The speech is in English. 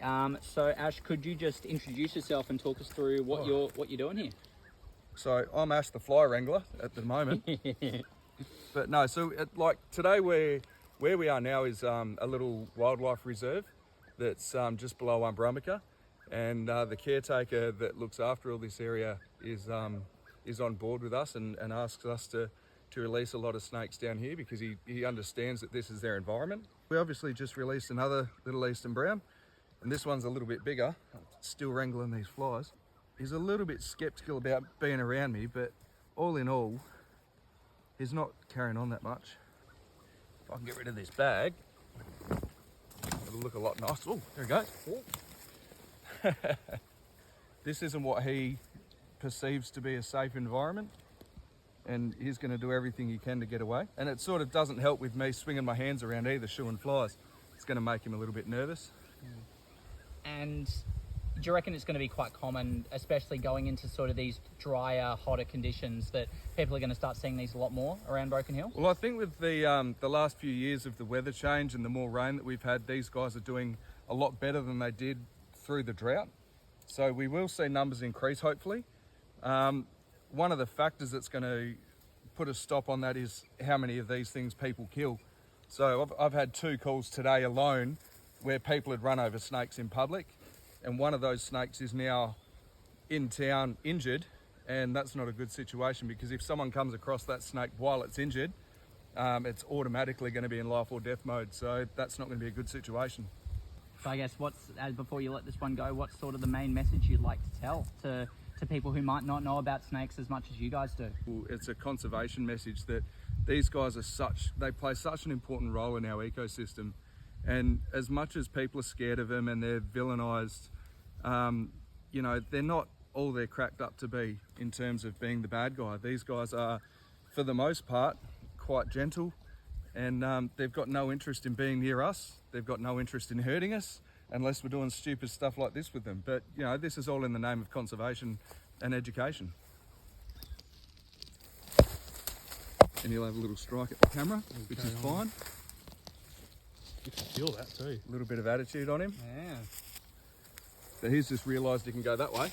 Alrighty. So Ash, could you just introduce yourself and talk us through what you're doing here? So I'm Ash the Fly Wrangler at the moment. But no, so like today where we are now is a little wildlife reserve that's just below Umbrummica, and the caretaker that looks after all this area is on board with us and asks us to release a lot of snakes down here because he understands that this is their environment. We obviously just released another little eastern brown, and this one's a little bit bigger, still wrangling these flies. He's a little bit skeptical about being around me, but all in all, he's not carrying on that much. If I can get rid of this bag, it'll look a lot nicer. Oh, there he goes. This isn't what he perceives to be a safe environment, and he's going to do everything he can to get away. And it sort of doesn't help with me swinging my hands around either, shooing flies. It's going to make him a little bit nervous. And do you reckon it's going to be quite common, especially going into sort of these drier, hotter conditions, that people are going to start seeing these a lot more around Broken Hill? Well, I think with the last few years of the weather change and the more rain that we've had, these guys are doing a lot better than they did through the drought. So we will see numbers increase, hopefully. One of the factors that's going to put a stop on that is how many of these things people kill. So I've had 2 calls today alone where people had run over snakes in public, and one of those snakes is now in town injured, and that's not a good situation because if someone comes across that snake while it's injured, it's automatically going to be in life or death mode, so that's not going to be a good situation. So I guess before you let this one go, what's sort of the main message you'd like to tell to people who might not know about snakes as much as you guys do? Well, it's a conservation message that these guys they play such an important role in our ecosystem. And as much as people are scared of them and they're villainised, you know, they're not all they're cracked up to be in terms of being the bad guy. These guys are, for the most part, quite gentle, and they've got no interest in being near us. They've got no interest in hurting us unless we're doing stupid stuff like this with them. But, you know, this is all in the name of conservation and education. And he'll have a little strike at the camera, which is fine. You can feel that too. A little bit of attitude on him. Yeah. But he's just realised he can go that way.